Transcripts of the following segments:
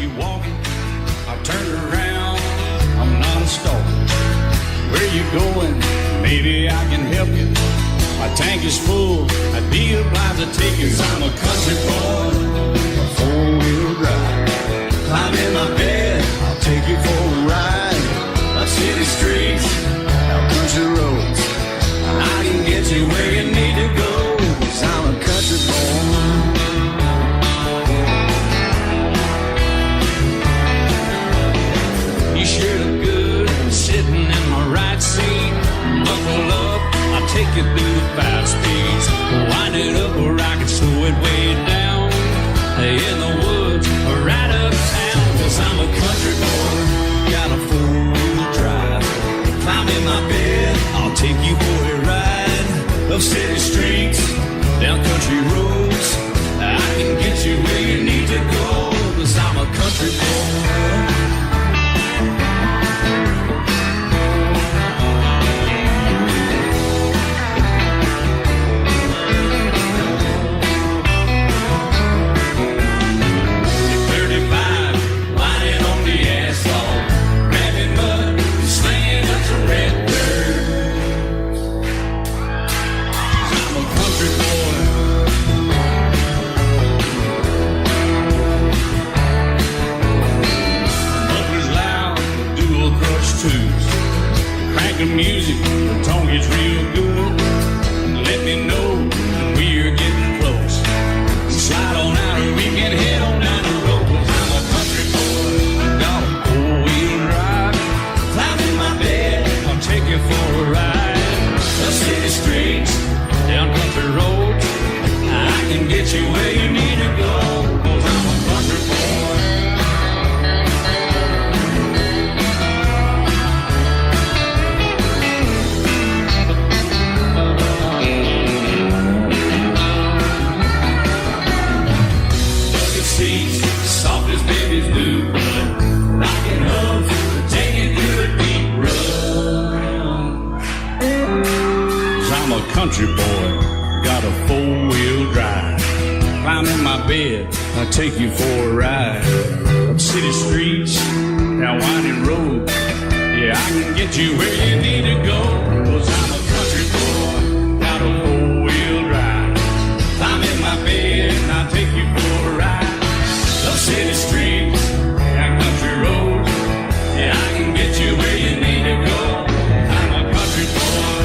you walking. I turned around, I'm not a stalker. Where you going? Maybe I can help you. My tank is full, I'd be obliged to take you. 'Cause I'm a country boy, a four-wheel drive. Climb in my bed, I'll take you for a ride. Up city streets, out country roads, I can get you where you need to go. 'Cause I'm a country boy. You sure look good sitting in my right seat. Buckle up, I'll take you through the 5 speeds. Wind it up where I can slow it way down. In the woods or right uptown. 'Cause I'm a country boy, got a 4-wheel drive. Climb in my bed, I'll take you for a ride. Up city streets, down country roads, I can get you where you need to go. 'Cause I'm a country boy. Crank the music, the tone gets real good. Let me know when we're getting close. Slide on out and we can head on down the road. 'Cause I'm a country boy, got a 4-wheel drive. Climb in my bed, I'll take you for a ride. Up city streets, down country roads, I can get you where you need to go. 'Cause I'm a country boy. Soft as babies do, rockin' hubs, taking good deep run. 'Cause I'm a country boy, got a 4-wheel drive. Climb in my bed, I'll take you for a ride. Up city streets, down winding roads, yeah, I can get you where you need to go. 'Cause I'm a country boy, got a 4-wheel drive. Climb in my bed, and I'll take you for a ride. Up city streets, down country roads, yeah, I can get you where you need to go. I'm a country boy,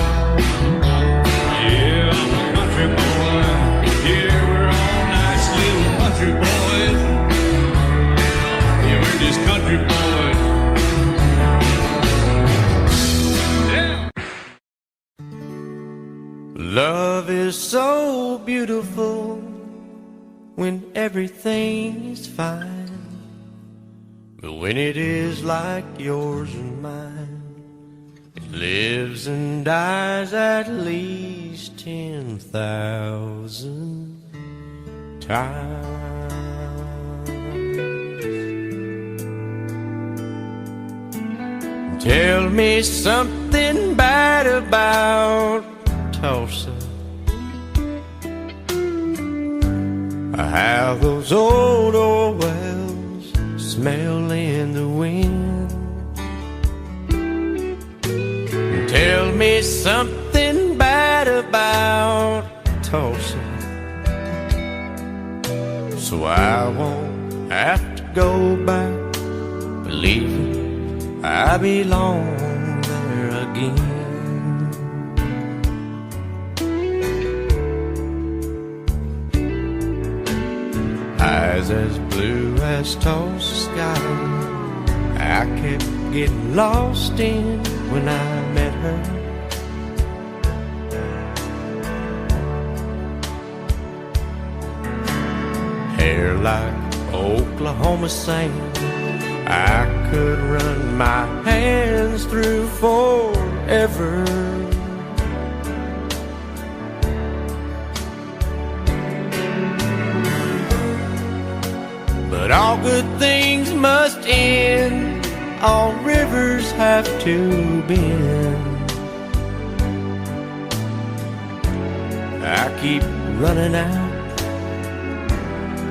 yeah, I'm a country boy. Yeah, we're all nice little country boys. Yeah, we're just country boys. Yeah. Love is so beautiful when everything's fine, but when it is like yours and mine, it lives and dies at least 10,000 times. Tell me something bad about Tulsa, how those old wells smell in the wind. Tell me something bad about Tulsa, so I won't have to go back believing I belong there again. Eyes as blue as Tulsa sky, I kept getting lost in when I met her. Hair like Oklahoma sand, I could run my hands through forever. But all good things must end, all rivers have to bend. I keep running out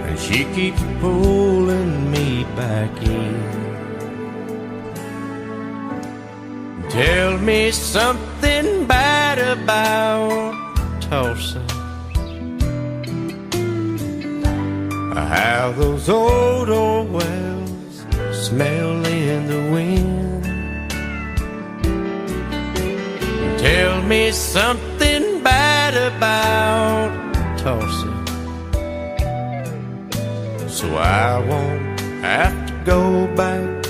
and she keeps pulling me back in. Tell me something bad about Tulsa, how those old wells smell in the wind. Tell me something bad about Tulsa, so I won't have to go back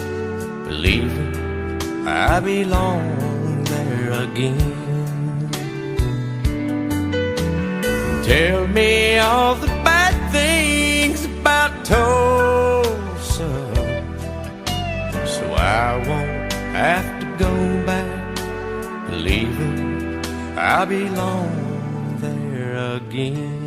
believing I belong there again. Tell me all the bad things about Tulsa, so I won't have to go back believing I belong there again.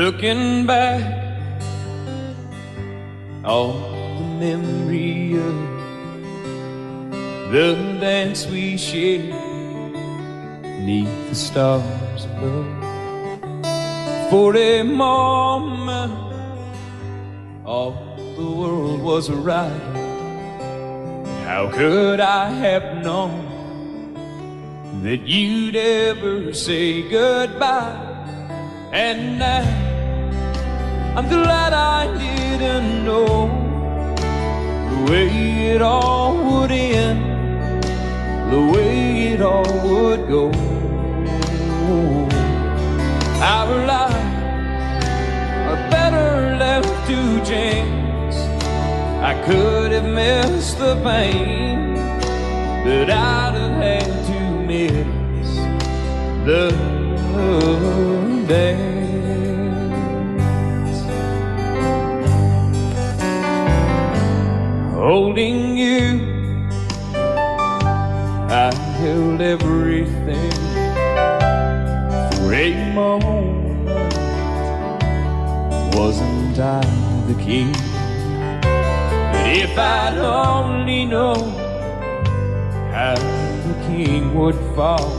Looking back on the memory of the dance we shared neath the stars above. For a moment all the world was right. How could I have known that you'd ever say goodbye? And now I'm glad I didn't know the way it all would end, the way it all would go. Our lives are better left to chance. I could have missed the pain, but I'd have had to miss the dance. Holding you, I held everything for a moment. Wasn't I the king? But if I'd only known how the king would fall,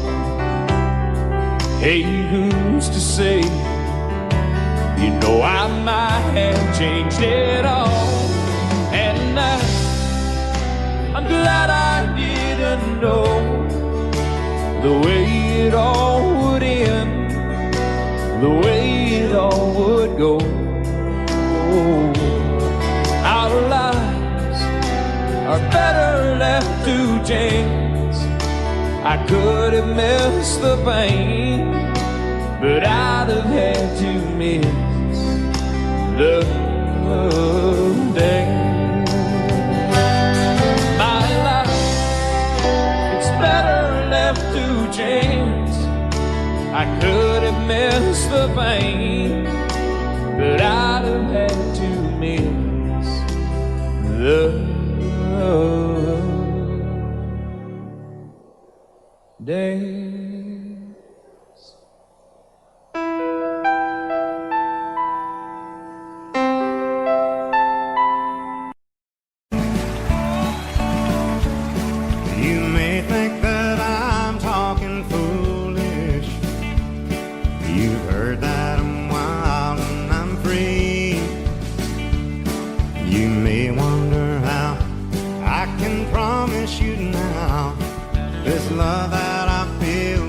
hey, who's to say? You know I might have changed it all. And I'm glad I didn't know the way it all would end, the way it all would go. Our lives are better left to chance. I could have missed the pain, but I'd have had to miss the dance. My life, it's better left to chance. I could have missed the pain, but I'd have had to miss the days. You may think that I'm talking foolish. You've heard that I'm wild and I'm free. You may wonder how I can promise you now this love that I feel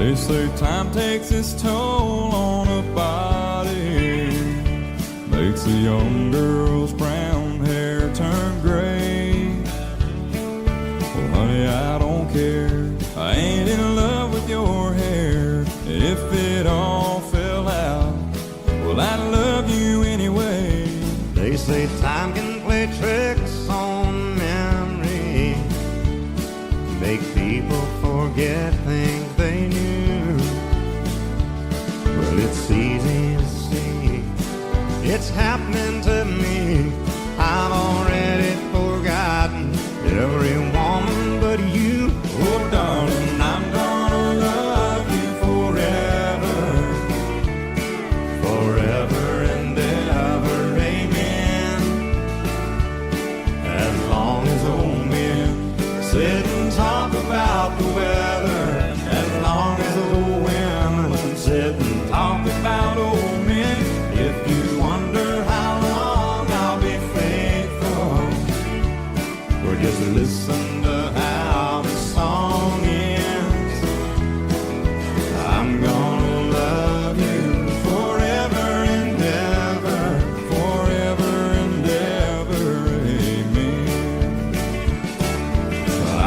They say time takes its toll on a body, makes a young girl's brown hair turn gray. Well, honey, I don't care. I ain't in love with your hair. If it all fell out, well, I love you anyway. They say time can play tricks on memory, make people forget things they knew. Well, it's easy to see, it's happening to me. I've already forgotten every woman but you. Oh, darling, I'm gonna love you forever, Forever and ever, amen. As long as old men sit and talk about the weather, as long as old women sit and talk about old men. if you wonder how long I'll be faithful, or just listen to how the song ends, I'm gonna love you forever and ever, Forever and ever, amen.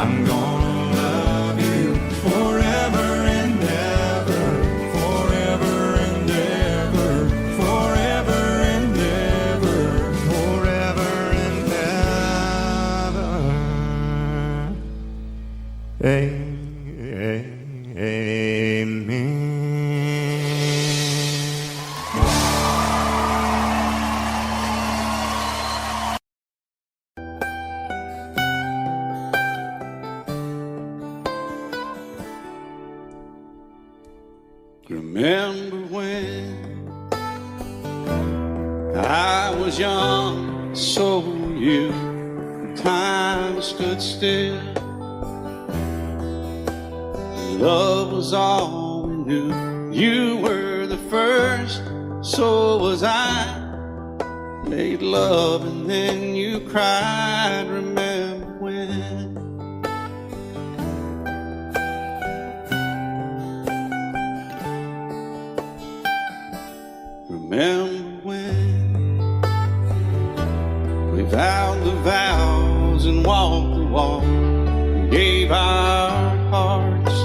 I'm gonna love you forever and ever, Forever and ever, forever and ever, forever and ever. Amen. Remember when I was young, so were you. Time stood still. Love was all we knew. You were the first, so was I. Made love and then you cried. Remember when? Remember when we vowed the vows and walked the walk, and gave our hearts,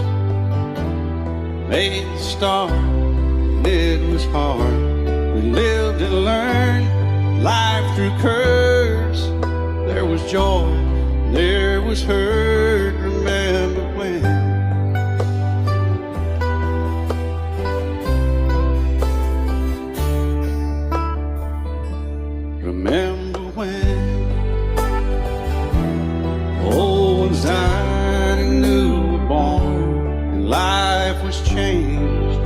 made the start, and it was hard. We lived and learned life through curves. There was joy, there was hurt. Remember when? Remember when old ones died and new were born, and life was changed,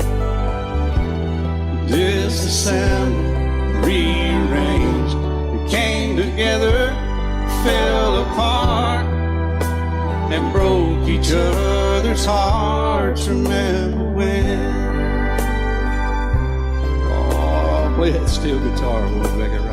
disassembled, rearranged. We came together, fell apart, and broke each other's hearts. Remember when? Oh, play that steel guitar, we'll make it right.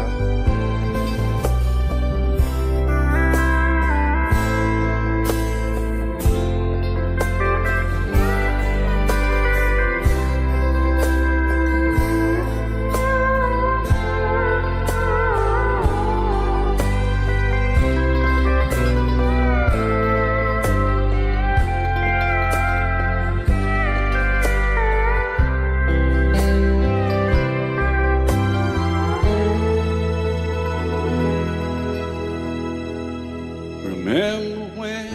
Remember when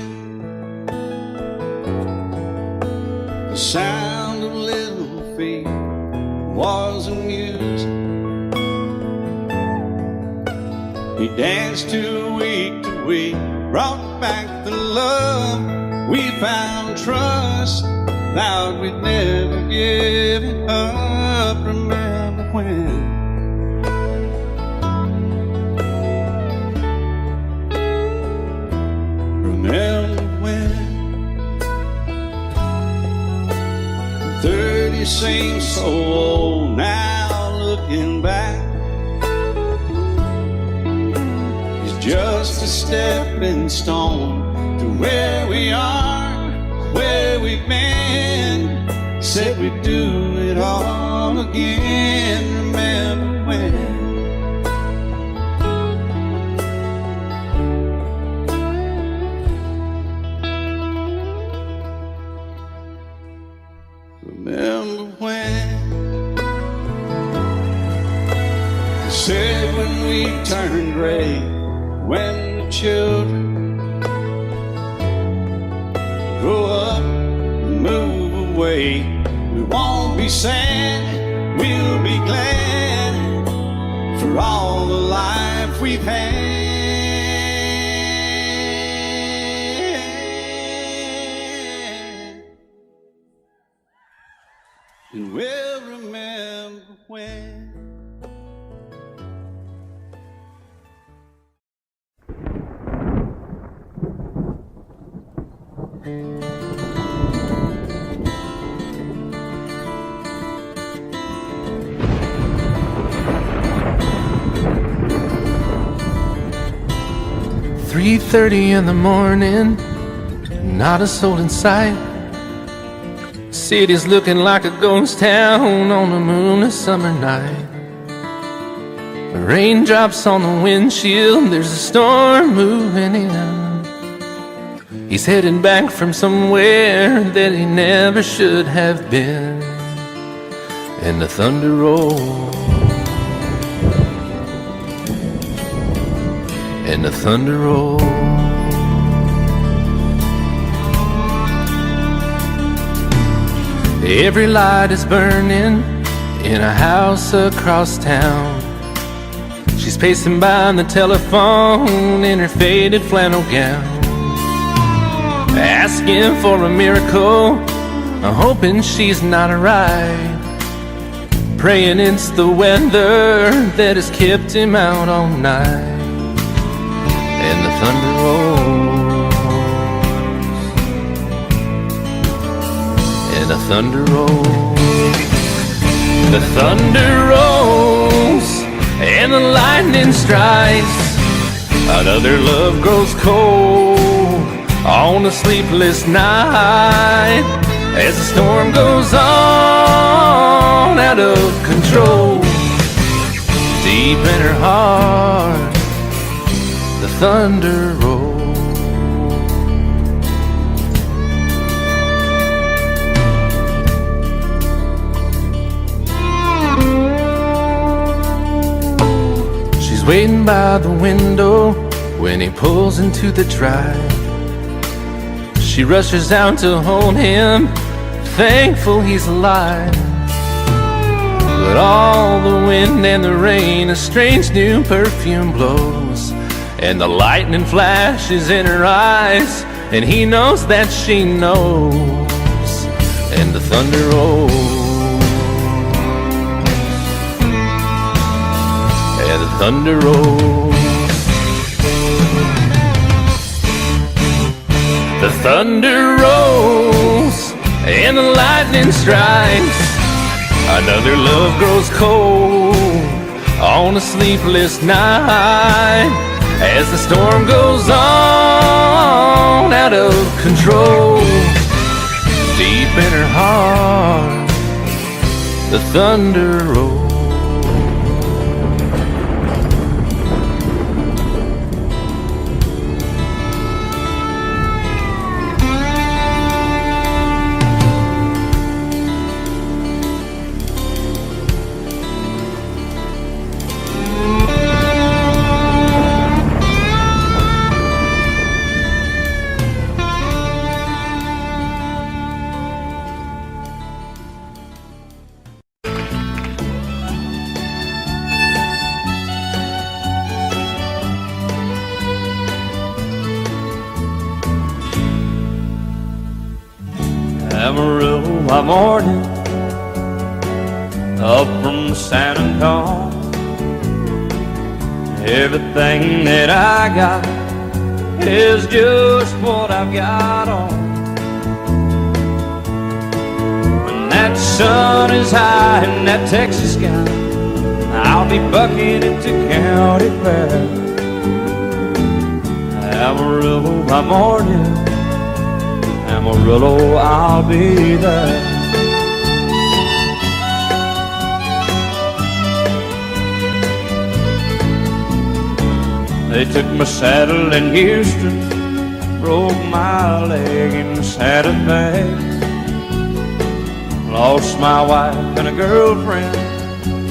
the sound of little feet was amused? He danced to week, brought back the love. We found trust, vowed we'd never give it up. Remember when? Remember when 30 seems so old now, looking back. It's just a stepping stone to where we are, where we've been. said we'd do it all again. Remember when? Remember when? They said when we turned gray, when the children grow up and move away, we won't be sad, we'll be glad for all the life we've had. And we'll remember when. "3:30 in the morning, not a soul in sight. City's looking like a ghost town on a moonless summer night. Raindrops on the windshield, there's a storm moving in. He's heading back from somewhere that he never should have been. And the thunder rolls, and the thunder rolls. Every light is burning in a house across town. She's pacing by the telephone in her faded flannel gown, asking for a miracle, hoping she's not alright, praying it's the weather that has kept him out all night. And the thunder rolls, and the thunder rolls, the thunder rolls, and the lightning strikes. Another love grows cold on a sleepless night, as the storm goes on out of control. Deep in her heart, the thunder rolls. She's waiting by the window when he pulls into the drive. She rushes out to hold him, thankful he's alive. But all the wind and the rain, a strange new perfume blows, and the lightning flashes in her eyes, and he knows that she knows. And the thunder rolls, and the thunder rolls. The thunder rolls, and the lightning strikes. Another love grows cold on a sleepless night, as the storm goes on out of control. Deep in her heart, the thunder rolls. Amarillo by morning, up from San Antonio. Everything that I got is just what I've got on. When that sun is high in that Texas sky, I'll be bucking into county fair. Amarillo by morning, Amarillo, I'll be there. They took my saddle in Houston, broke my leg in the saddlebag. Lost my wife and a girlfriend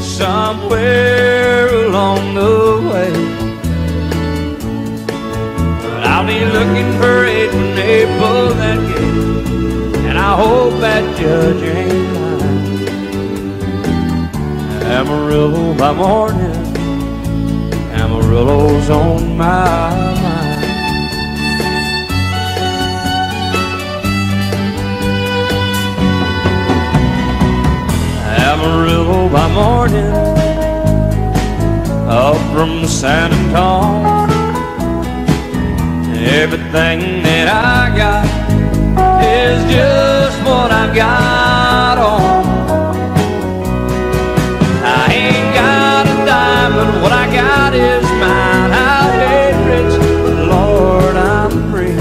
somewhere along the way. But I'll be looking for it when they pull that gate, and I hope that judge ain't lying. Amarillo by morning, Amarillo's on my mind. Amarillo by morning, up from San Antonio. Everything that I got is just what I've got on. I ain't got a dime, but what I got is mine. I ain't rich, but Lord, I'm free.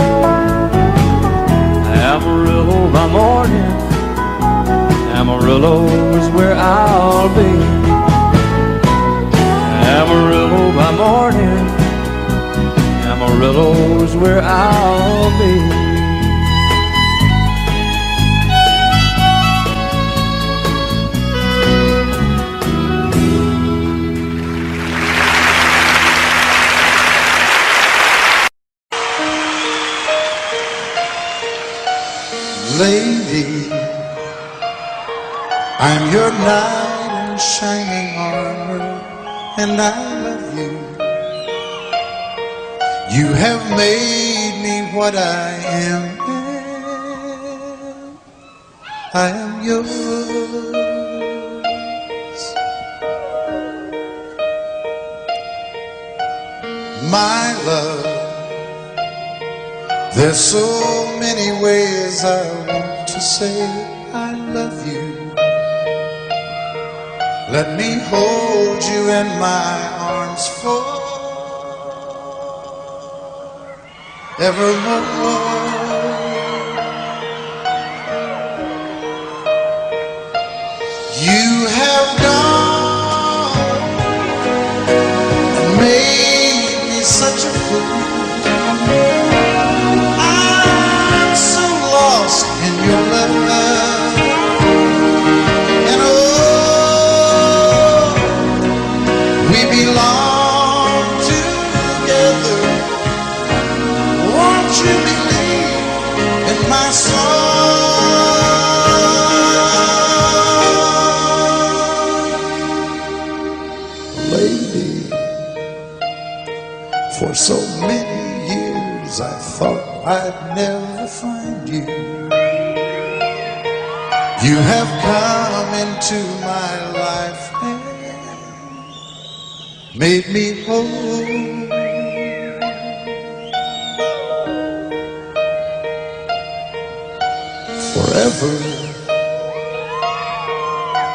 Amarillo by morning, Amarillo is where I'll be. Amarillo by morning, Amarillo is where I'll be. Lady, I'm your knight in shining armor, and I love you. You have made me what I am. I am yours. My love, there's so many ways I want to say I love you. Let me hold you in my arms forevermore. You have gone and made me such a fool. I'm so lost in your love. Belong together. Won't you believe in my song? Lady, for so many years I thought I'd never find you. You have come into my life and made me whole. Forever,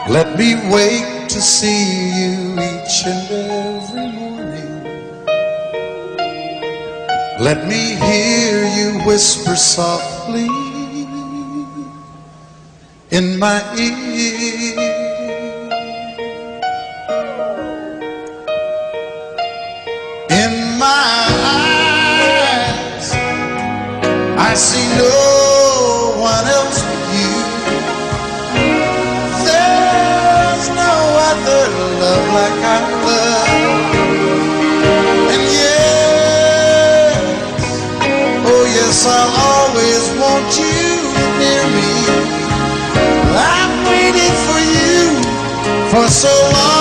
let me wake to see you each and every morning. Let me hear you whisper softly in my ear. In my eyes, I see no one else but you. There's no other love like I love. And yes, oh yes, I'll always want you near me. I've waited for you for so long.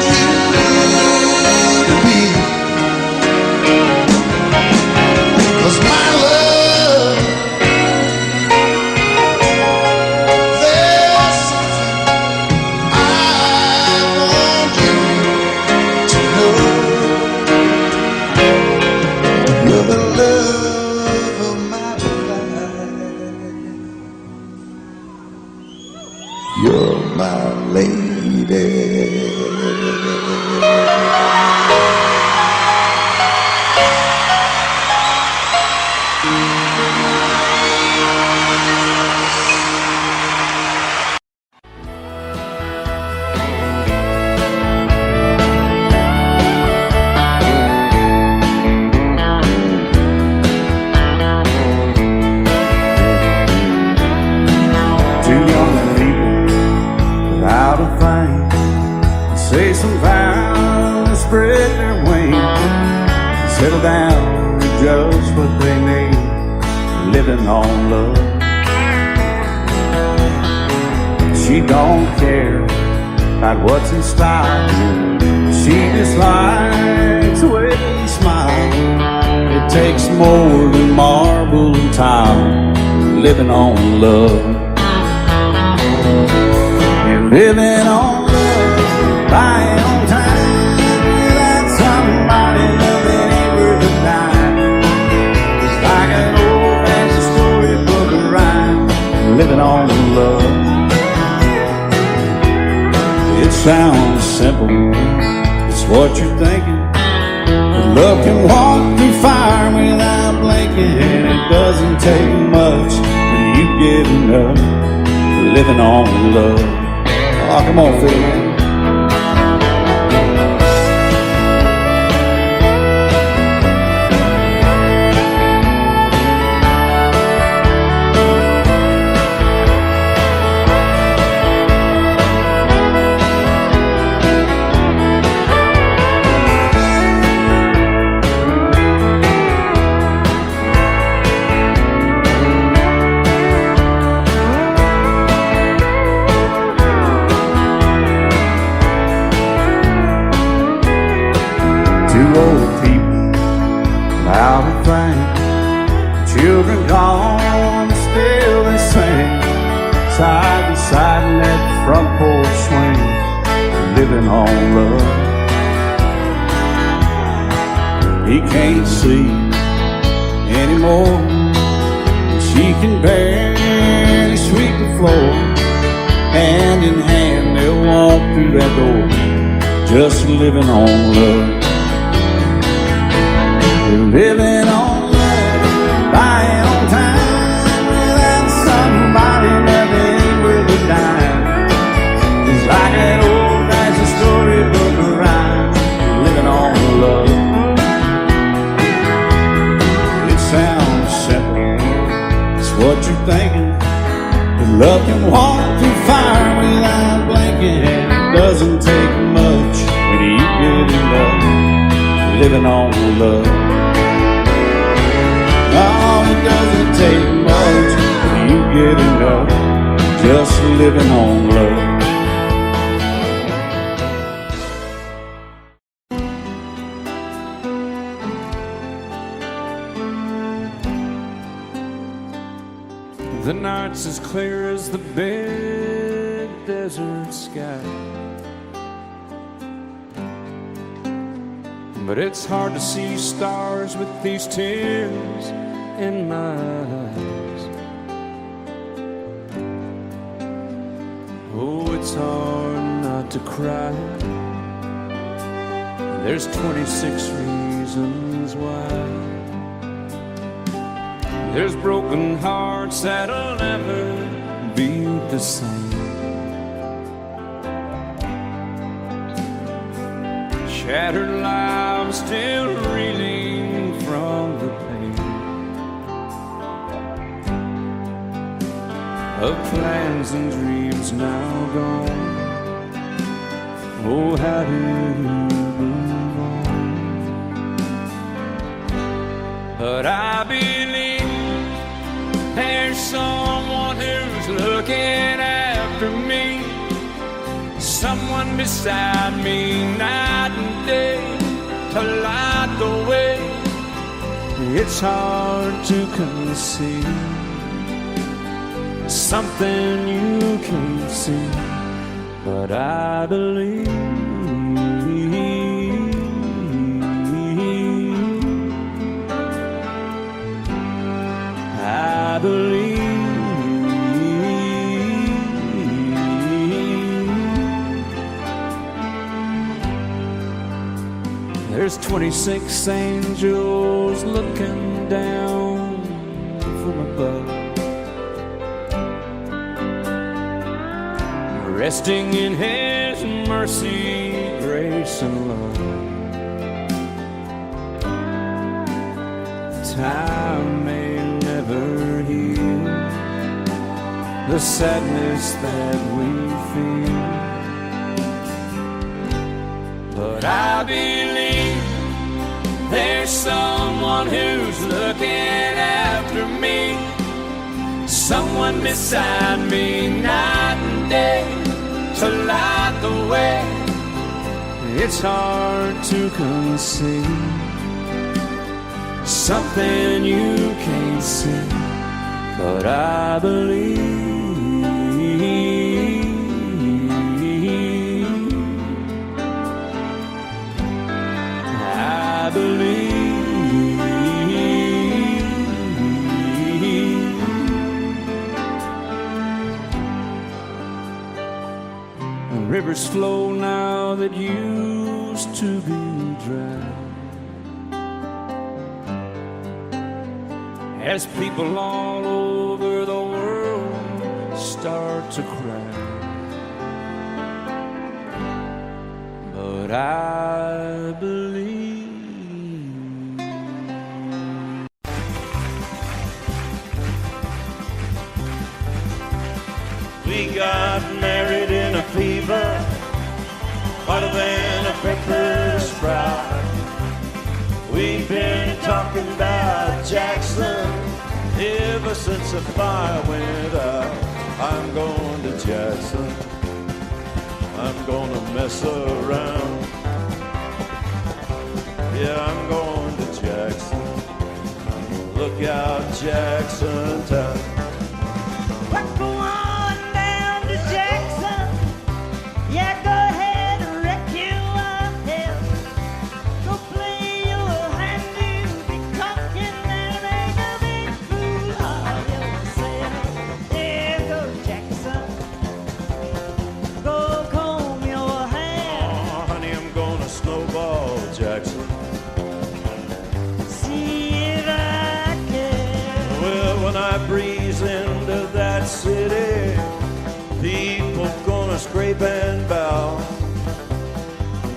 You You're my lady. Two young people without a thing say some vows and spread their wings, settle down to just what they need, living on love. She don't care about what's in style, she just likes the way he smiles. It takes more than marble and tile, living on love. And living on love, buying on time, without somebody loving ain't worth a dime. It's like an old-fashioned storybook of rhyme, living on love. It sounds simple, it's what you're thinking, but love can walk through fire without blinking. And it doesn't take much when you get enough, living on love. Oh, come on, Phil. Old people without a thing, children gone, still they sing side by side in that front porch swing, living on love. He can't see anymore, she can barely sweep the floor. Hand in hand they'll walk through that door, just living on love. Living on love, buying on time, without somebody loving ain't worth a dime. It's like an old-fashioned storybook of rhyme, living on love. It sounds simple, it's what you're thinking, but love can walk through fire without blinking. And it doesn't take much when you get enough, living on love. Oh, it doesn't take much when you get enough, just living on love. The night's as clear as the big desert sky, but it's hard to see stars with these tears in my eyes. Oh, it's hard not to cry. There's 26 reasons why. There's broken hearts that'll never be the same, shattered lives still reeling from the pain of plans and dreams now gone. Oh, how do you move on? But I believe there's someone who's looking after me, someone beside me night and day to light the way. It's hard to conceive something you can't see, but I believe. I believe. There's 26 angels looking down from above, resting in His mercy, grace, and love. Time may never heal the sadness that we feel, but I believe there's someone who's looking after me, someone beside me night and day to light the way. It's hard to conceive something you can't see, but I believe. I believe. Rivers flow now that used to be dry, as people all over the world start to cry. But I believe. We got married in a fever, hotter than a pepper sprout. We've been talking about Jackson ever since the fire went out. I'm going to Jackson, I'm gonna mess around. Yeah, I'm going to Jackson. Look out, Jackson Town. Let's go on down to Jackson. Yeah, go ahead and wreck your hell. Go play your hand, you be cocking and make a big fool of yourself. Yeah, go Jackson. Go comb your hair. Oh, honey, I'm gonna snowball Jackson. See if I can. Well, when I breeze into that city, people gonna scrape and bow.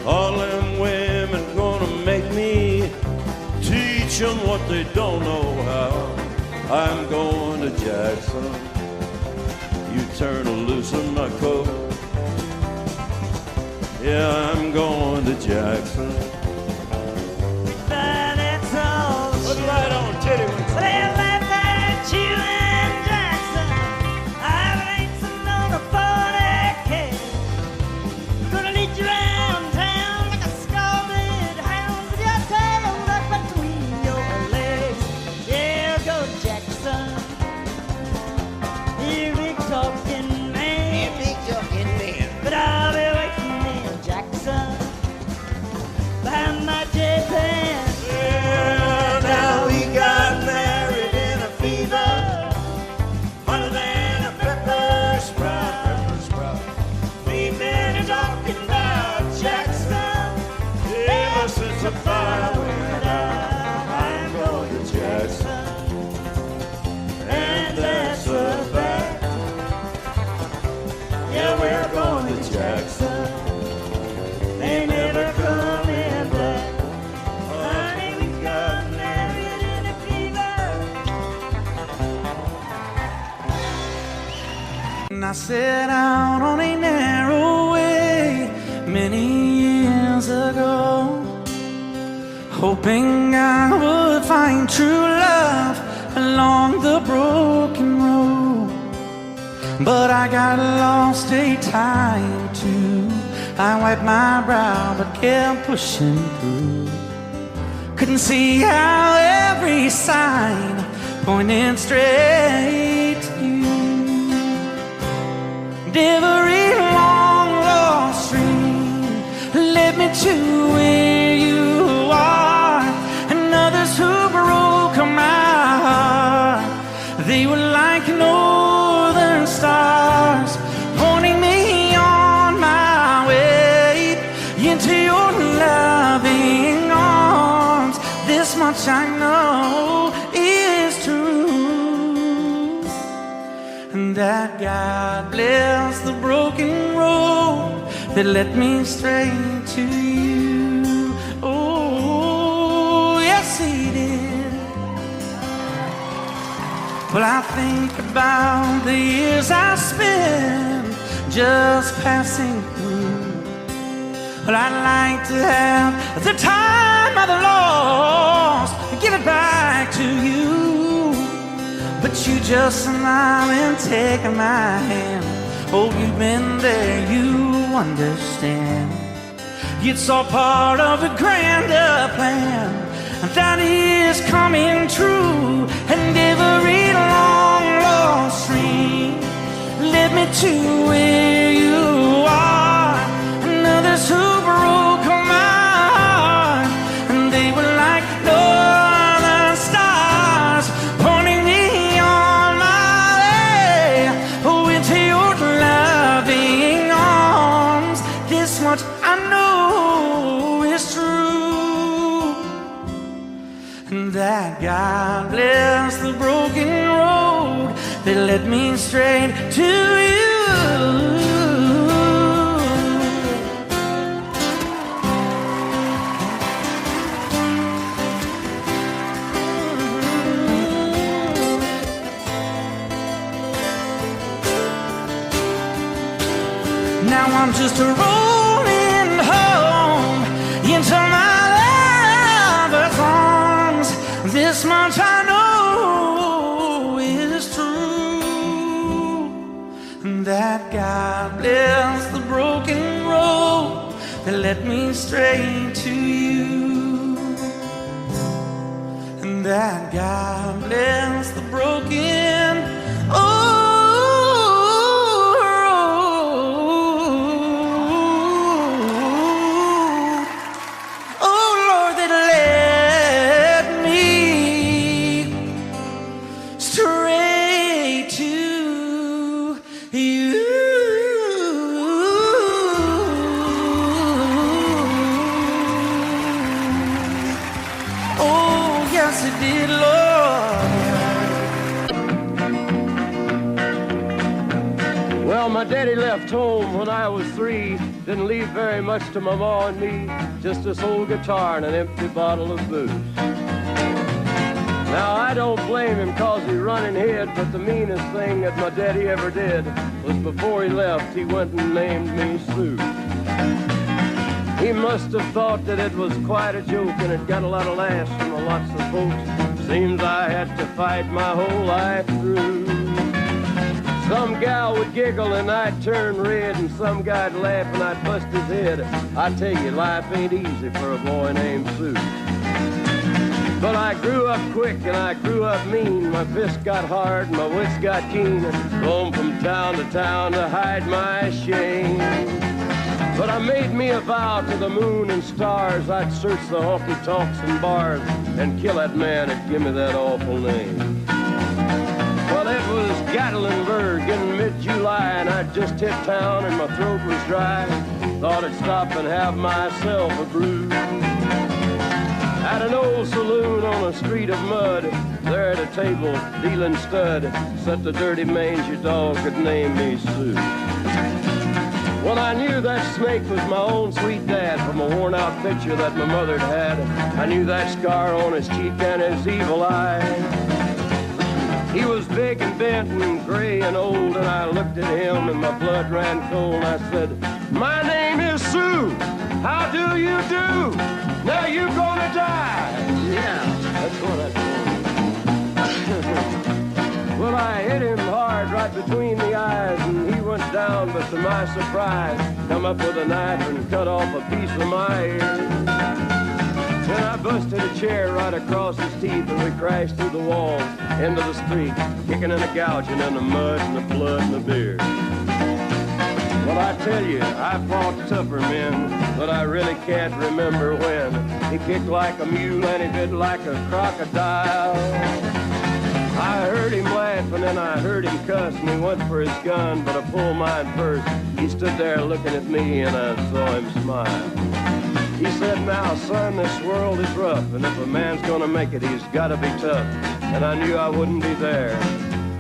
All them women gonna make me teach them what they don't know how. I'm going to Jackson. You turn loose in my coat. Yeah, I'm going to Jackson. But that's all. Put it right on, titty. Well, left at you and Jackson. I've racing on a 40K. Gonna lead you around town like a scalded hound with your tail tucked between your legs. Yeah, go Jackson. You big talking man. But I'll be waiting in Jackson by my J-Pan. Yeah, now we got married in a fever, hotter than a pepper sprout. We've been talking about Jackson ever since the fire went out. I'm going to Jackson, and that's a fact. Yeah, we're going to Jackson. They never coming back. Honey, we got married in a fever. And I set out on a narrow way many years ago, hoping I would find true love along the broken road. But I got lost a time or two. I wiped my brow but kept pushing through. Couldn't see how every sign pointed straight to you. And every long lost stream led me to where you are. And others who broke my heart, they were like northern stars, pointing me on my way into your loving arms. much I know is true, and that God bless the broken road that led me straight to you. Oh, yes, He did. Well, I think about the years I spent just passing through. Well, I'd like to have the time I've lost and give it back to you. But you just smile and take my hand. Oh, you've been there, you understand. It's all part of a grander plan that is coming true. And every long lost dream led me to where you are. And others who broke my heart, and they were like northern stars pointing me on my way. Oh, into your loving arms. This much I know is true, and that God bless the broken road that led me straight to you. Now I'm just rolling home into my lover's arms. This much I know is true, and that God bless the broken road that led me straight to you, and that God bless the broken Daddy left home when I was 3. Didn't leave very much to my ma and me. Just this old guitar and an empty bottle of booze. Now I don't blame him cause he run and hid, but the meanest thing that my daddy ever did was before he left, he went and named me Sue. He must have thought that it was quite a joke, and it got a lot of laughs from lots of folks. Seems I had to fight my whole life through. Some gal would giggle and I'd turn red, and some guy'd laugh and I'd bust his head. I tell you, life ain't easy for a boy named Sue. But I grew up quick and I grew up mean. My fists got hard and my wits got keen. Roam from town to town to hide my shame. But I made me a vow to the moon and stars, I'd search the honky-tonks and bars and kill that man that give me that awful name. Well, it was Gatlinburg in mid-July, and I'd just hit town and my throat was dry. Thought I'd stop and have myself a brew. At an old saloon on a street of mud, there at a table, dealing stud, sat the dirty mangy dog that named me Sue. Well, I knew that snake was my own sweet dad from a worn-out picture that my mother'd had. I knew that scar on his cheek and his evil eye. He was big and bent and gray and old, and I looked at him and my blood ran cold. I said, "My name is Sue. How do you do? Now you gonna die." Yeah, that's what I told him. Well, I hit him hard right between the eyes, and he went down, but to my surprise, come up with a knife and cut off a piece of my ear. Then I busted a chair right across his teeth, and we crashed through the walls into the street, kicking and gouging in the mud and the blood and the beer. Well, I tell you, I fought tougher men, but I really can't remember when. He kicked like a mule and he bit like a crocodile. I heard him laugh and then I heard him cuss, and he went for his gun, but I pulled mine first. He stood there looking at me and I saw him smile. He said, now, son, this world is rough, and if a man's gonna make it, he's gotta be tough. And I knew I wouldn't be there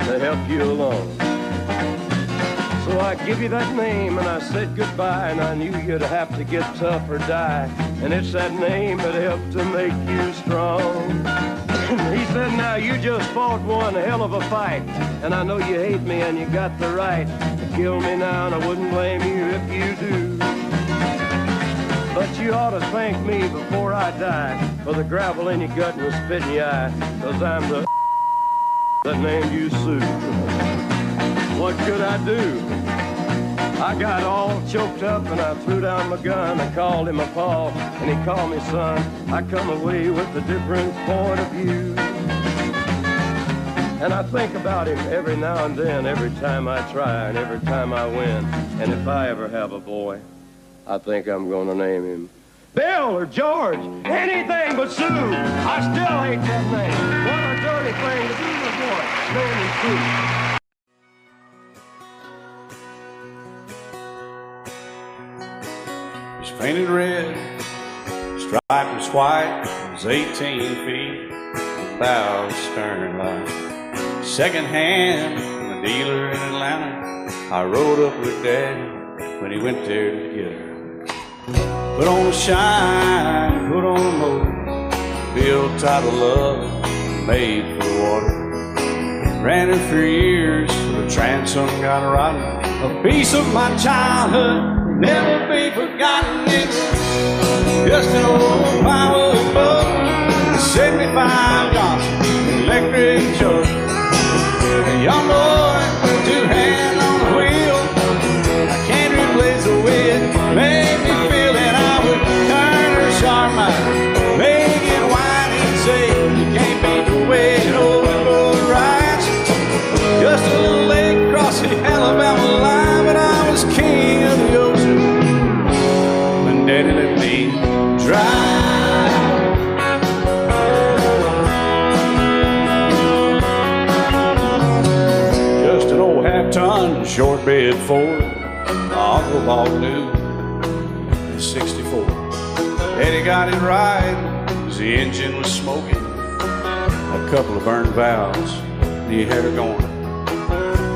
to help you along. So I give you that name, and I said goodbye, and I knew you'd have to get tough or die. And it's that name that helped to make you strong. He said, now, you just fought one hell of a fight, and I know you hate me, and you got the right to kill me now, and I wouldn't blame you if you do. But you ought to thank me before I die for the gravel in your gut and the spit in your eye, 'cause I'm the that named you Sue. What could I do? I got all choked up and I threw down my gun. I called him a paw and he called me son. I come away with a different point of view. And I think about him every now and then, every time I try and every time I win. And if I ever have a boy, I think I'm gonna name him Bill or George, anything but Sue. I still hate that name. What a dirty thing to be a boy, naming Sue. He's painted red, stripe was white, was 18 feet, bow stern line. Second hand from a dealer in Atlanta. I rode up with Daddy when he went there to get her. Put on a shine, put on a motor, built out of love, made for the water. Ran her for years, the transom got rotten. A piece of my childhood, never be forgotten. It's just an old firewood boat, 75 Johnson, electric choke. A young boy, two hands on the wheel. I can't replace the way it made me feel that I would turn her sharp mind, make it wide and say you can't beat the way it overboard rides. Just a little lake across the Alabama line, but I was king of the ocean when Daddy let me drive. Just an old half-ton short bed Ford, Uncle Bob knew in '64. Daddy got it right, 'cause the engine was smoking, a couple of burned valves, and he had her going.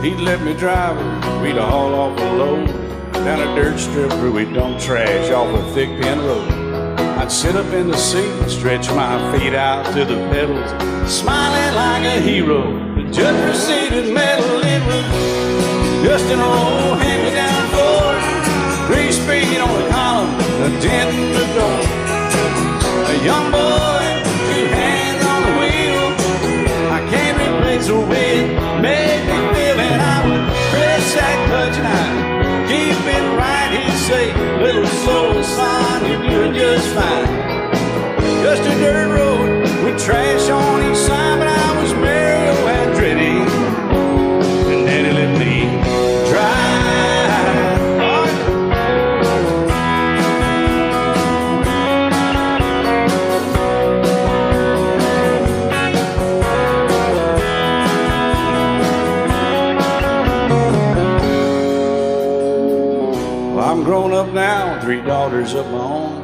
He'd let me drive her, we'd haul off a load down a dirt strip where we'd dump trash off a thick pin road. I'd sit up in the seat and stretch my feet out to the pedals, smiling like a hero. The judge proceeded metal, it was just an old hand-me-down Ford, 3-speed on the column, a dent in the door. A young boy, two hands on the wheel. I can't replace the way it made me feel, and I would press that clutch and I'd keep it right. He'd say, little slow, son, you're doing just fine. Just a dirt road with trash on each side, but I was Mario Andretti, and Daddy let me drive. I'm grown up now, 3 daughters of my own.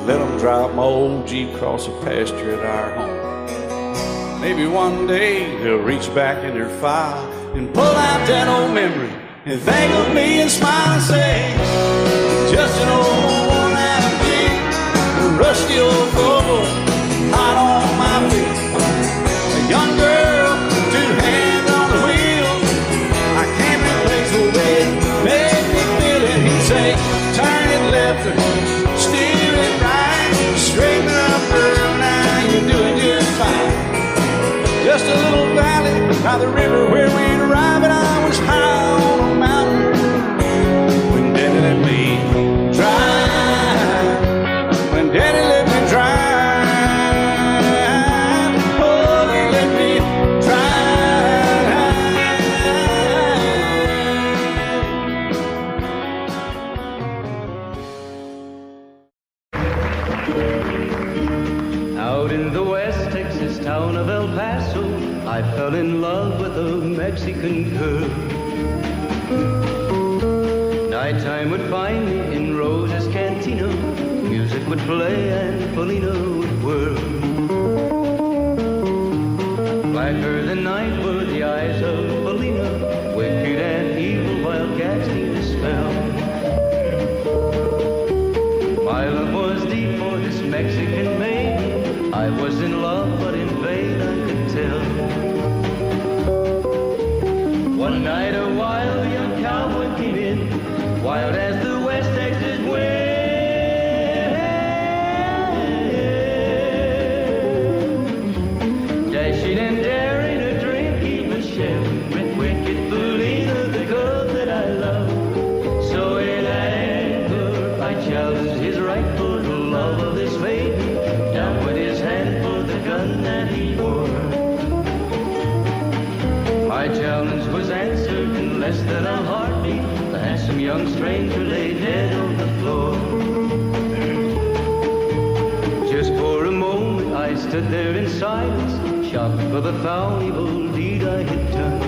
Let them drive my old Jeep across the pasture at our home. Maybe one day they'll reach back in their file and pull out that old memory and think of me and smile and say, just an old worn-out Jeep, a rusty old Volvo, hot on my feet. A young girl, 2 hands on the wheel. I can't replace the way it made me feel it. He'd say, turn it left or steer it right, straighten up, girl, now you're doing just fine. Just a little valley by the river where we'd arrive, and I was high on a mountain when Daddy let me drive. When Daddy let me drive, oh, he let me Out in the West Texas town of El Paso, I fell in love with a Mexican girl. Nighttime would find me in Rosa's Cantina, music would play and Felina would whirl. Blacker than night were the eyes of Felina, wicked and evil while casting a spell. My love was deep for this Mexican maiden. I was in love, but in vain I could tell. One night a wild young cowboy came in, wild as the West Texas wind. Dashing and daring, a drink he was sharing with wicked Felina, the girl that I love. So in anger I challenged his rightful love of this maiden. Down went his hand for the gun that he wore. My challenge was answered in less than a heartbeat. The handsome young stranger lay dead on the floor. Just for a moment I stood there in silence, shocked for the foul evil deed I had done.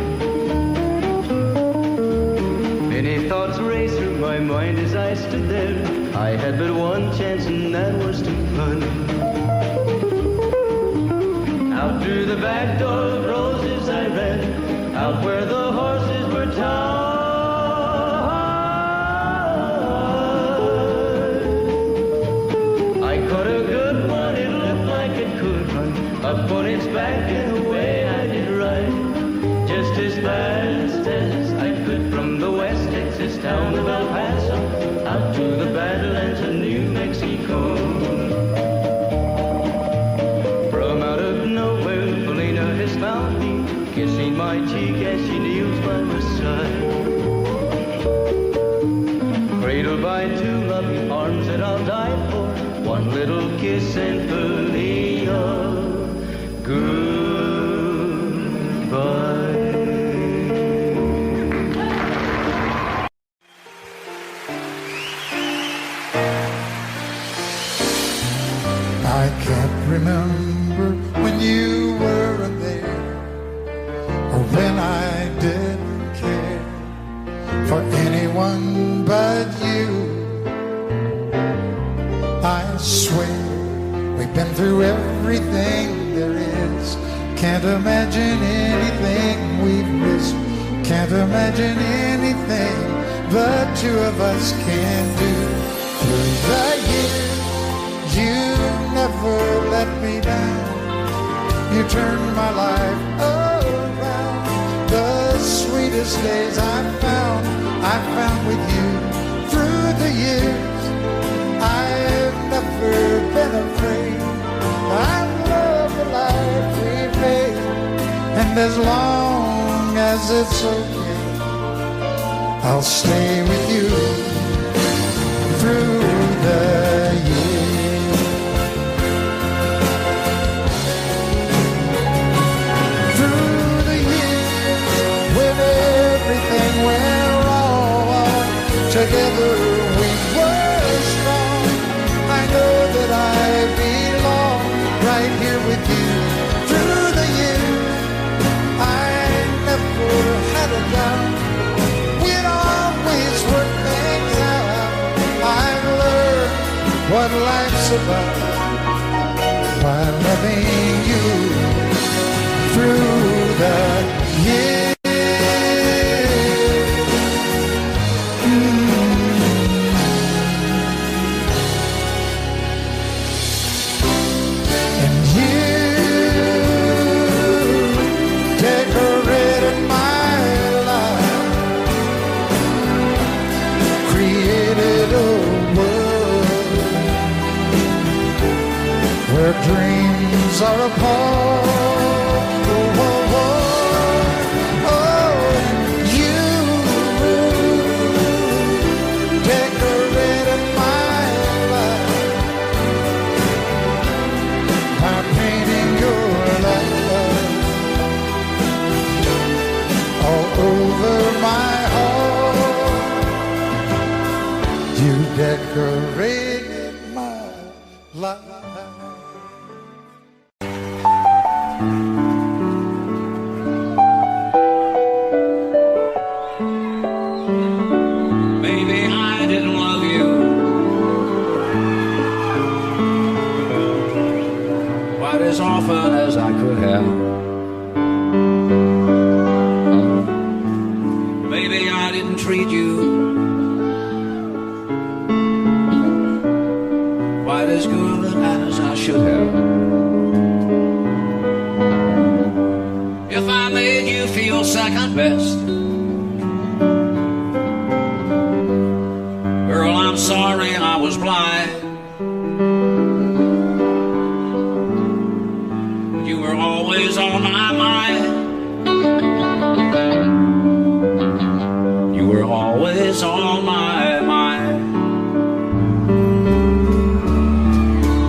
Many thoughts raced through my mind as I stood there. I had but one chance and that was to run. Out through the back door of roses I ran, out where the horses were tied. I caught a good one, it looked like it could run, up on its back and away I did ride. Just as fast as I could from the West Texas town of El Paso, out to the Badlands of New Mexico. From out of nowhere, Felina has found me, kissing my cheek as she kneels by my side. Cradled by two loving arms that I'll die for, one little kiss and Felina, goodbye. I can't remember when you weren't there, or when I didn't care for anyone but you. I swear we've been through everything there is. Can't imagine anything we've missed. Can't imagine anything the two of us can do. Through the years, you never let me down. You turned my life around. The sweetest days I found with you. Through the years, I've never been afraid. I love the life we've made, and as long as it's okay, I'll stay with you through the years. Through the years, when everything went wrong, together we were strong. I know that I belong right here with you. Through the years, I never had a doubt. We'd always work things out. I've learned what life's about by loving you through the years. And you decorated my life, created a world where dreams are apart. Oh, oh, oh, oh, you decorated my life by painting your life all over my heart. You decorated my life. Maybe I didn't love you as often as I could have. Maybe I didn't treat you quite as good as I should have. If I made you feel second best, girl, I'm sorry I was blind. You were always on my mind. You were always on my mind.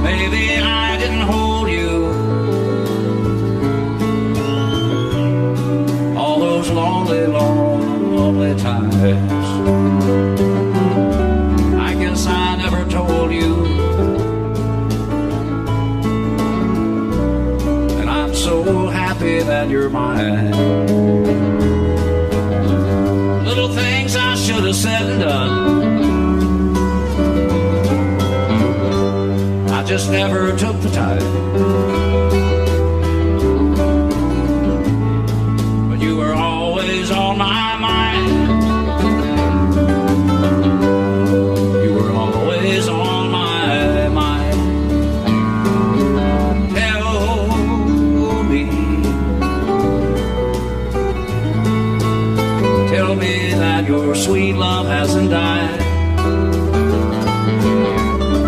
Maybe I didn't hold you all those lonely, lonely times. I guess I never told you, and I'm so happy that you're mine. Little things I should have said and done, I just never took the time. But you were always on my mind. You were always on my mind. Tell me that your sweet love hasn't died,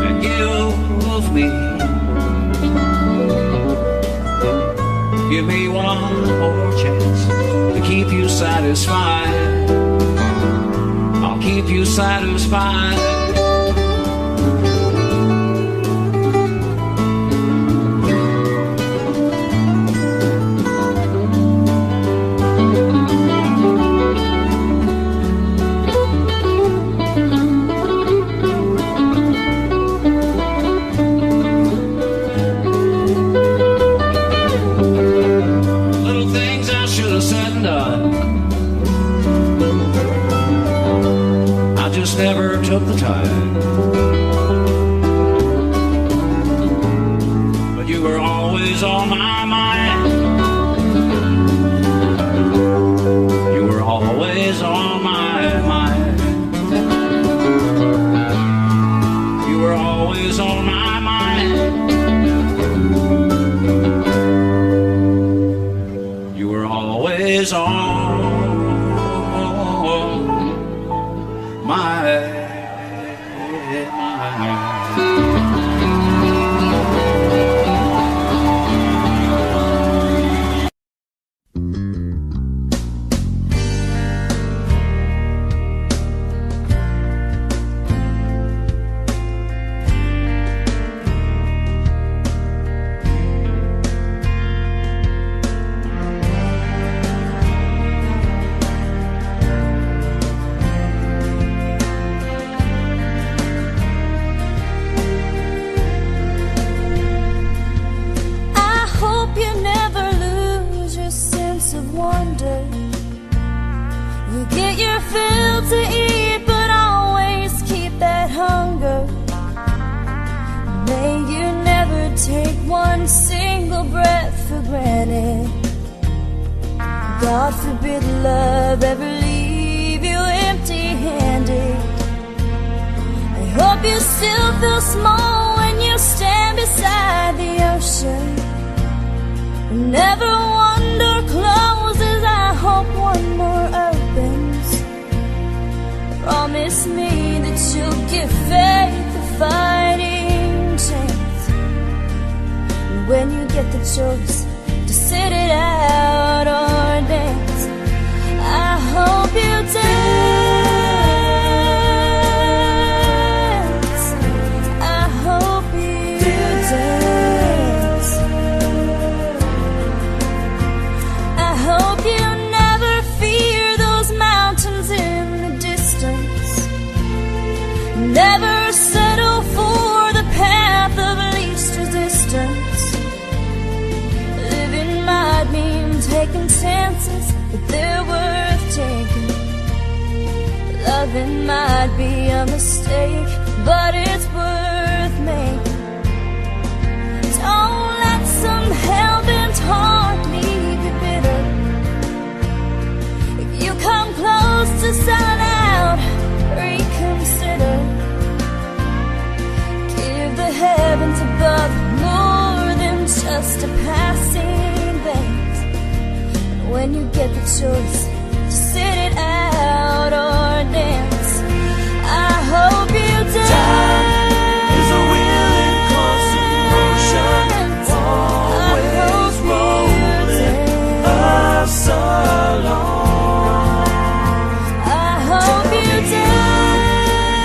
and give me one more chance to keep you satisfied. I'll keep you satisfied. Never took the time, but you were always on my mind. You were always on my mind. You were always on my mind. You were always on God forbid love ever leave you empty-handed. I hope you still feel small when you stand beside the ocean. Never one door closes, I hope one more opens. Promise me that you'll give faith a fighting chance. And when you get the choice to sit it out or dance, I hope you dance. I hope you dance. I hope you never fear those mountains in the distance. Never settle for the path of least resistance. Might mean taking chances, but they're worth taking. Loving might be a mistake, but it's worth making. Don't let some to sign out, reconsider. Give the heavens above more than just a passing glance. And when you get the choice to sit it out or dance, I hope you dance. Time is a wheel in constant motion, always rolling us along. I hope you dance.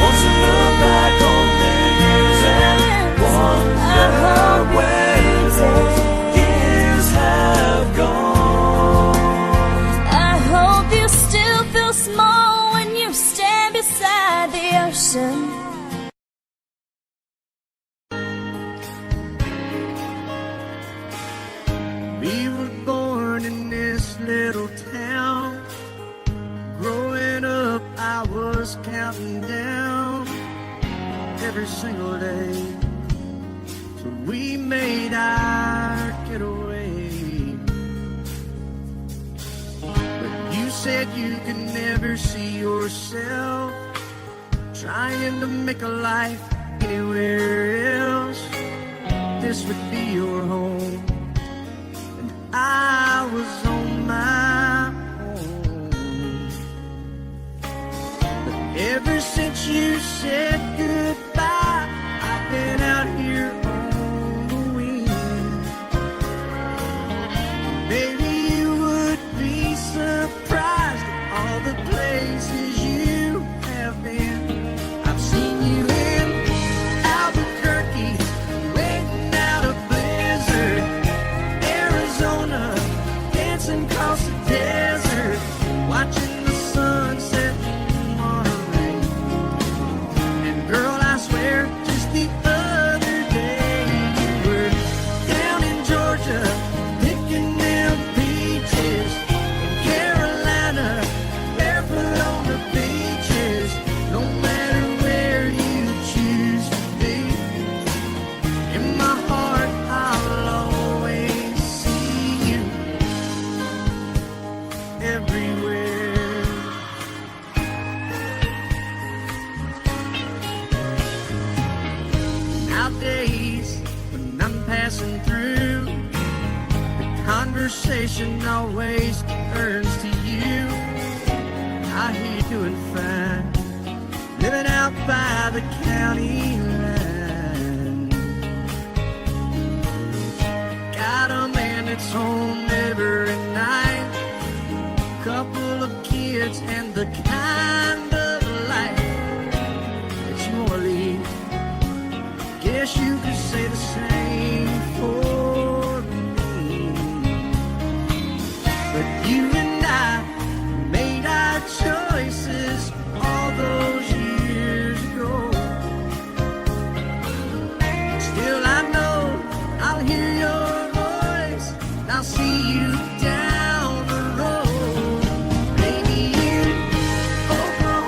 Once you look back on the years and wonder where those years have gone. I hope you still feel small when you stand beside the ocean. We were born in this little town. Growing up, I was counting down every single day. So we made our getaway. But you said you could never see yourself trying to make a life anywhere else. This would be your home. I was on my own. But ever since you said goodbye, I've been out here on the wing. Maybe you would be surprised at all the places you have been. I've seen you in Albuquerque, waiting out a blizzard, Arizona, dancing across the desert, watching the sunset in Monterey. And girl, I swear, just the other day, you were down in Georgia, picking them peaches. In Carolina, barefoot on the beaches. No matter where you choose to be, in my heart, I'll always see you everywhere. Nowadays, when I'm passing through, the conversation always turns to you. I hear you doing fine, living out by the county line. Got a man that's home every night, couple of kids and the kind of life that you wanna lead. Guess you could say the same for me. But you and I made our choices all those years ago. Still I know I'll hear your voice, and I'll see you down the road. Maybe in Oklahoma.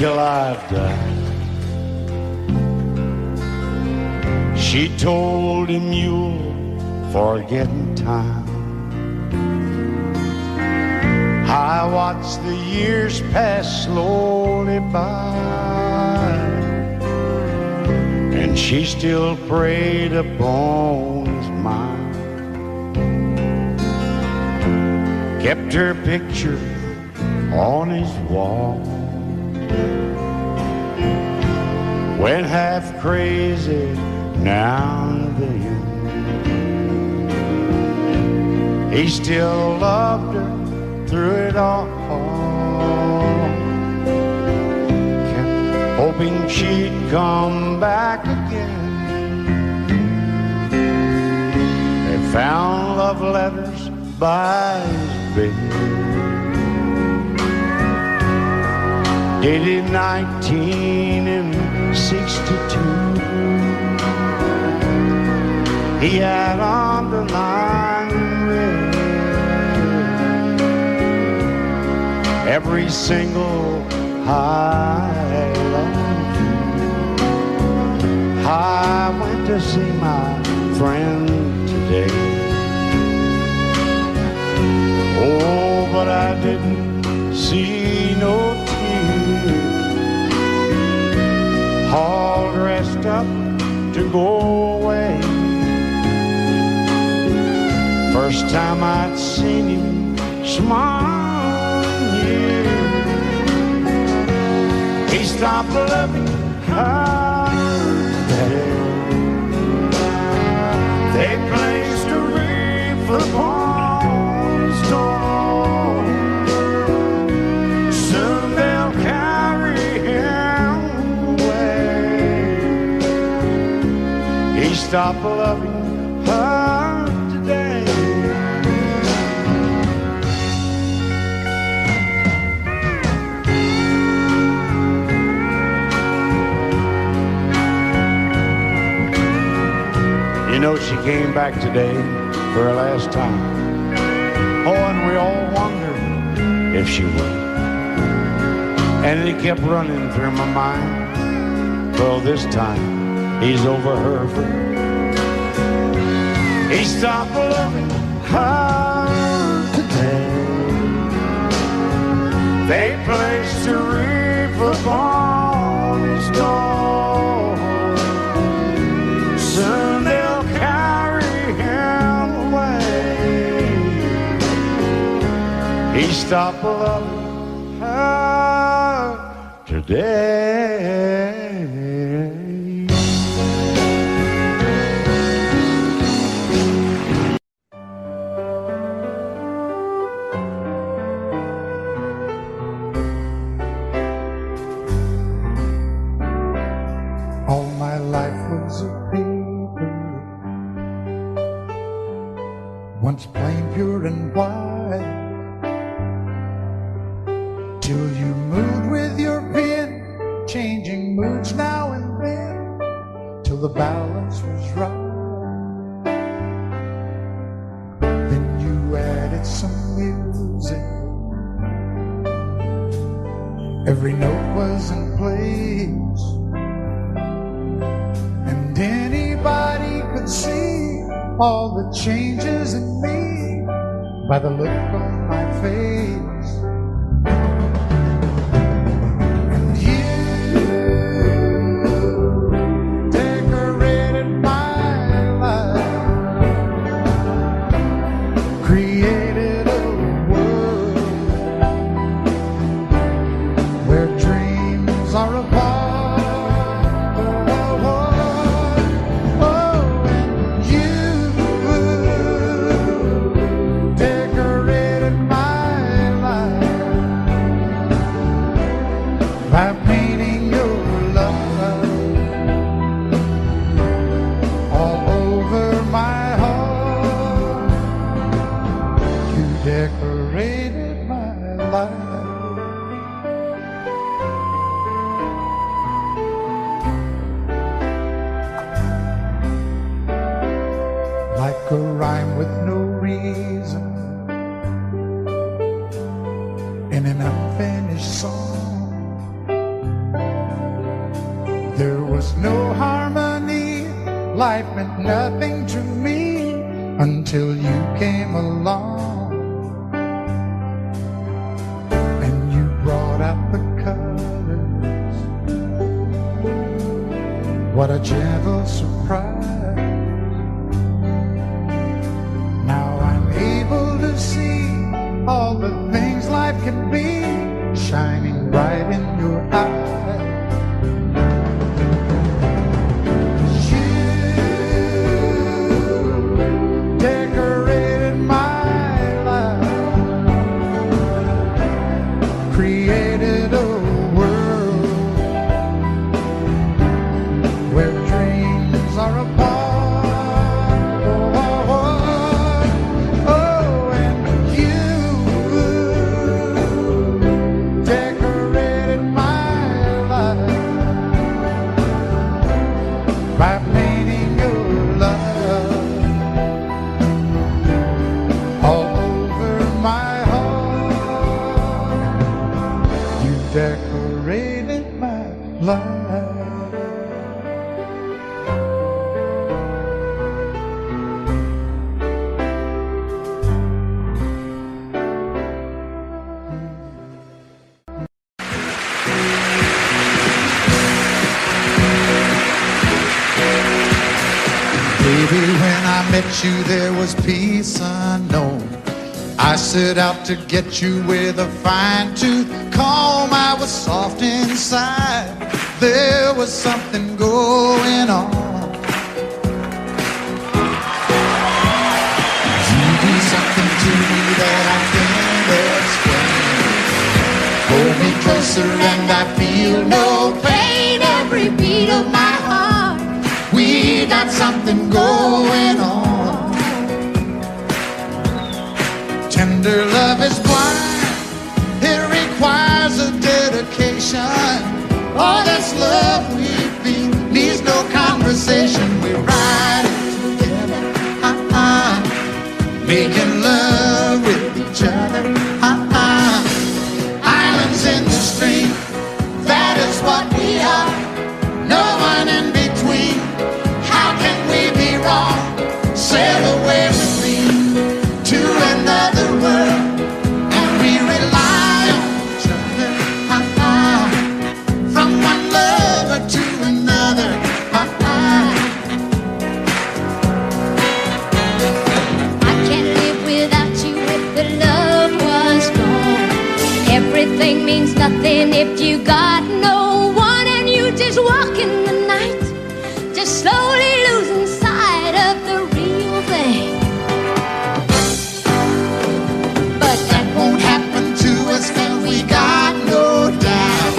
till I die. She told him you'll forget in time. I watched the years pass slowly by, and she still preyed upon his mind. Kept her picture on his wall. Went half crazy now and then. He still loved her through it all. Kept hoping she'd come back again. They found love letters by his bed, dated 1962. He had underlined red every single I love you. I went to see my friend today. Oh, but I didn't see no tears. All dressed up to go away. First time I'd seen him smile in years. He stopped loving her today. They placed a wreath upon his door. Soon they'll carry him away. He stopped loving her today. You know, she came back today for her last time. Oh, and we all wondered if she would. And it kept running through my mind. Well, this time he's over her for good. He stopped loving her today. They placed a wreath upon his door. Soon they'll carry him away. He stopped loving her today. All my life was a paper, once plain, pure and white, till you moved with your pen, changing moods now and then, till the balance was right. Then you added some music, every note was in place, and anybody could see all the changes in me by the look on my face. And you decorated my life, created a world where dreams are apart. By painting your love all over my heart, you decorated my life. Like a rhyme with no reason in an unfinished song, life meant nothing to me until you came along and you brought out the colors. What a gentle surprise. Now I'm able to see all the things life can be shining bright in your eyes. Created a world where dreams are apart. Oh, and you decorated my life by painting your love all over my decorated my life. Baby, when I met you, there was peace unknown. I set out to get you with a fine-tooth comb. I was soft inside. There was something going on. You do something to me that I can't explain. Hold me closer and I feel no pain. Every beat of my heart, we got something going on. Tender love is blind, it requires a dedication. All this love we feel needs no conversation. We're riding together, making love with each other, islands in the stream, that is what we are. No one in between, how can we be wrong? Sail away with me to another world, and we rely on each other, from one lover to another. I can't live without you if the love was gone. Everything means nothing if you got no one, and you just walk in the night, just slowly losing sight of the real thing. We got no doubt,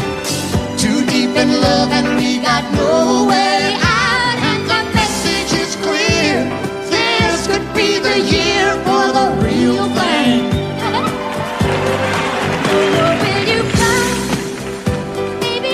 too deep in love and we got no way out. And the message is clear, this could be the year for the real thing. Will you come? Baby,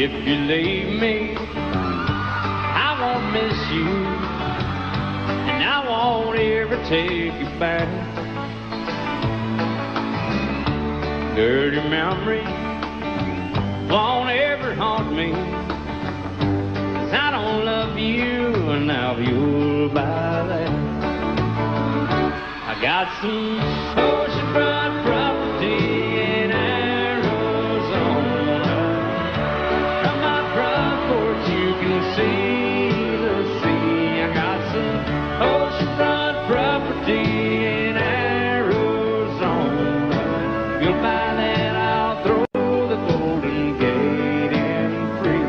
If you leave me, I won't miss you, and I won't ever take you back. Dirty memories won't ever haunt me, 'cause I don't love you, and now you'll buy that. I got some oceanfront property in Arizona. From my front porch you can see the sea. I got some oceanfront property in Arizona. You'll buy that, I'll throw the Golden Gate in free.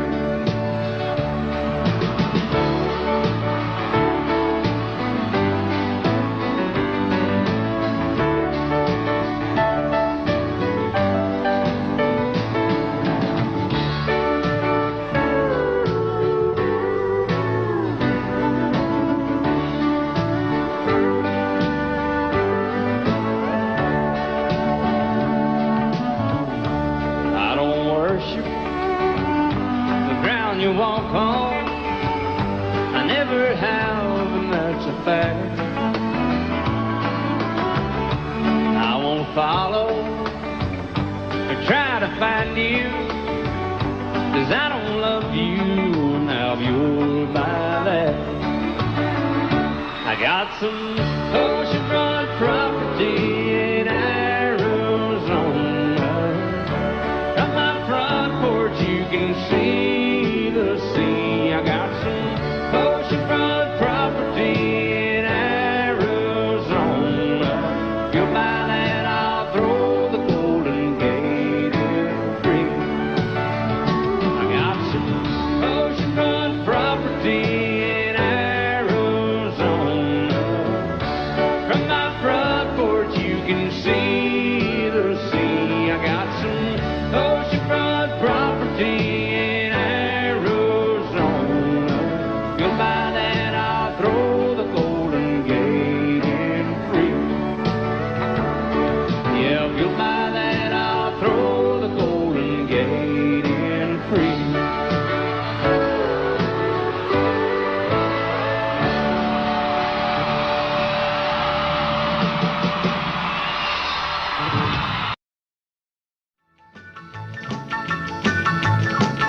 I don't worship the ground you walk on. I never have, and that's a fact. I won't follow or try to find you, 'cause I don't love you, now you'll buy that. I got some oceanfront property in Arizona. From my front porch you can see the sea. I got some oceanfront property in Arizona. If you'll buy that, I'll throw the Golden Gate in free. I got some oceanfront property in Arizona. From my front porch you can see the sea. I got some oceanfront property in Arizona. You'll buy that, I'll throw the Golden Gate in free. Yeah, if you'll buy that, I'll throw the Golden Gate in free.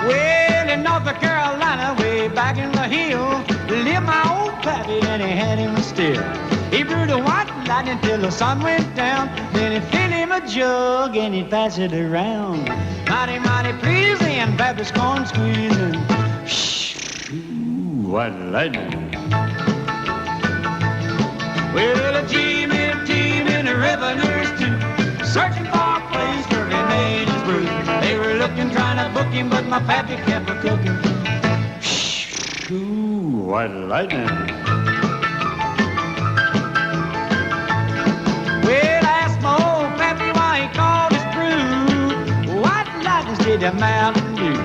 Well, in North Carolina, way back in the hill, lived my old pappy, and he had him still. He brewed a white lightning till the sun went down. Then he'd fill him a jug and he'd pass it around. Mighty, mighty pleasing, Baptist corn squeezing. Ooh, white lightning. Well, a team in the revenues too, searching for a place where he made his brew. They were looking, trying to book him, but my pappy kept a cooking. Ooh, white lightning. Well, I asked my old pappy why he called his brew white lightning instead of Mountain Dew.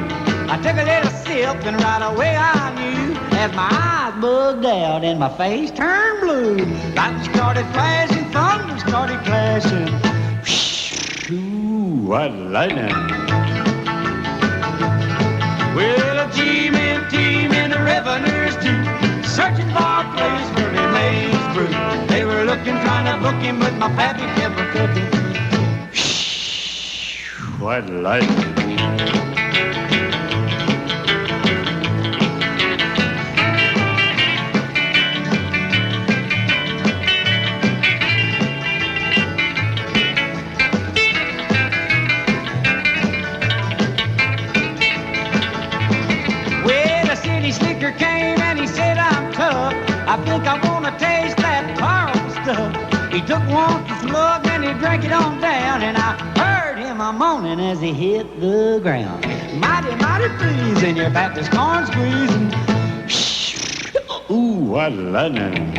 I took a little sip and right away I knew, as my eyes bugged out and my face turned blue. Lightning started flashing, thunder started clashing. Ooh, white lightning. Well, a team in the revenues too, searching for a place where he made his brew. They were looking, trying to book him, but my pappy kept a cooking. White lightning. Came and he said, I'm tough, I think I want to taste that Carlton stuff. He took one slug and he drank it on down, and I heard him a moaning as he hit the ground. Mighty, mighty pleasing, your Baptist corn squeezing. Ooh, what lightning.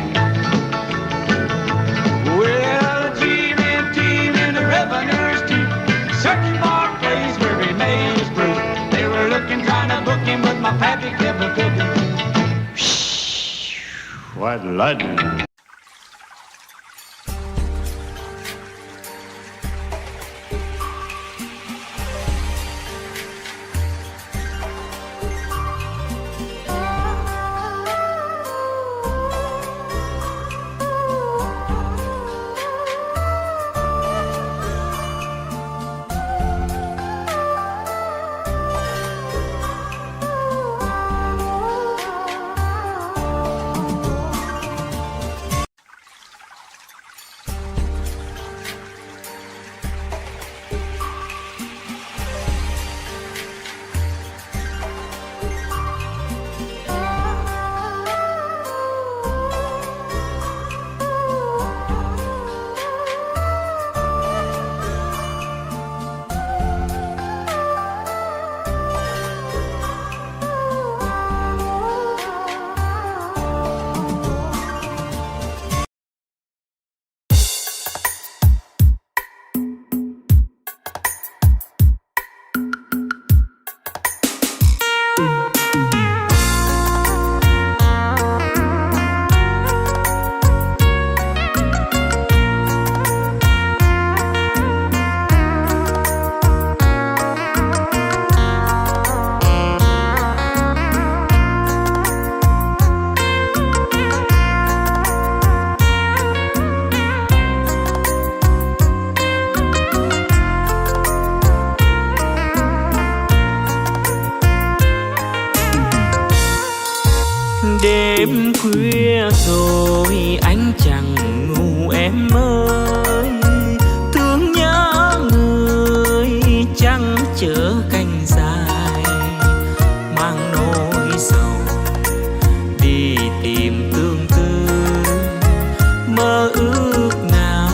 Well, a team in the revenues too, searching for a place where he made his brew. They were looking, trying to book him, but my pappy kept a cooking. White lightning. em ơi, thương nhớ người trăng chở cành dài, mang nỗi sầu đi tìm tương tư. Mơ ước nào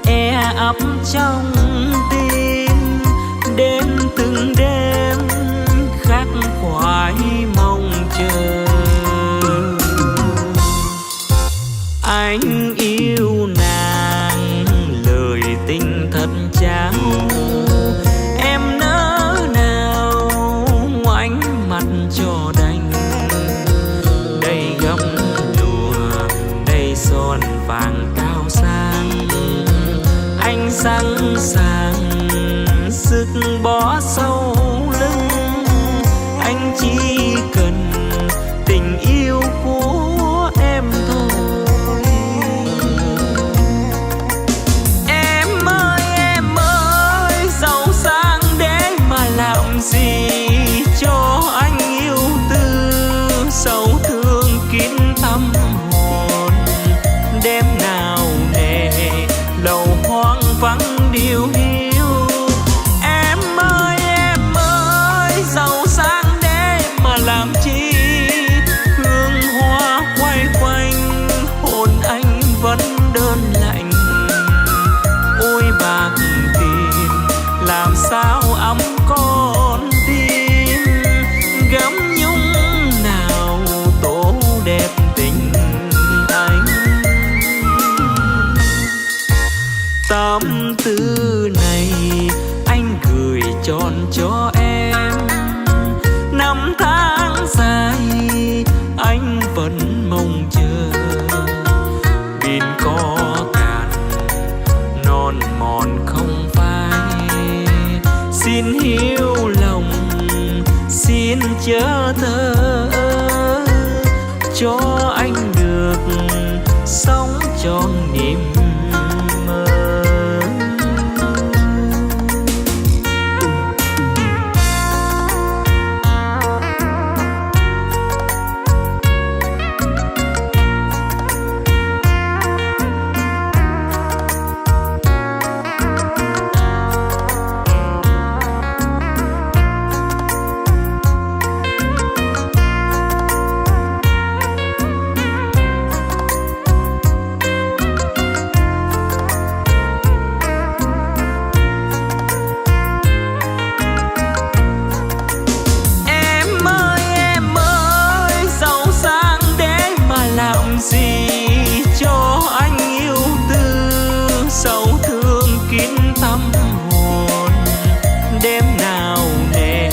e ấp trong tim, đến từng đêm khắc khoải mong chờ. Anh yêu nàng lời tình thật trao, em nỡ nào ngoảnh mặt cho đành. Đây gấm lụa, đây son vàng cao sang, anh sẵn sàng sức bỏ sau lưng. Anh chỉ cần tình yêu của em thôi. Em ơi, giàu sang để mà làm gì cho anh yêu tư, sầu thương kín tâm hồn. Đêm nào nề lầu hoang vắng điều hiu. Em ơi, giàu sang để mà làm chi, hương hoa quay quanh hồn anh vẫn đơn lạnh. Ôi bạc tiền làm sao ấm con tim, gấm nhung nào tổ đẹp tình anh. Tâm tư này anh gửi tròn cho em, năm tháng dài anh vẫn mong chờ. Biển có cạn non mòn không phai, xin hiếu lòng xin chớ thơ, cho anh được sống trọn niềm mơ. Em ơi, giàu sang để mà làm gì cho anh yêu tư, sầu thương kín tâm hồn. Đêm nào nề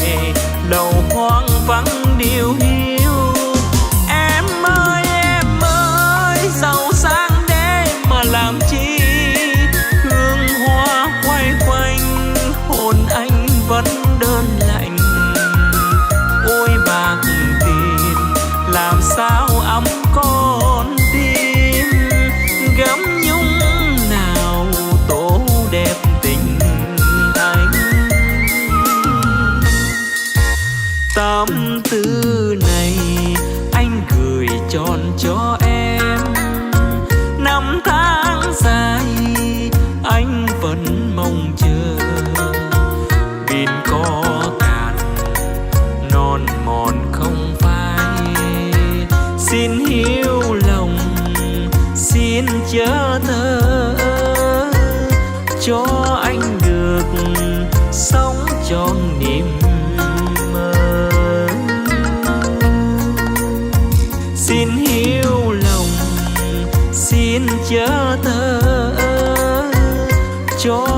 lầu hoang vắng điều hiu. Em ơi, giàu sang để mà làm chi, hương hoa quay quanh hồn anh vẫn đơn lạnh. Ôi bạc tiền làm sao ấm con tim, gấm nhung nào tổ đẹp tình anh. Tâm tư này anh gửi tròn cho em, năm tháng dài anh vẫn mong chờ. Biển có cạn non mòn không phai, xin hiếu lòng xin chớ thơ, cho anh được sống trọn niềm mơ. Xin hiếu lòng xin chớ thơ, cho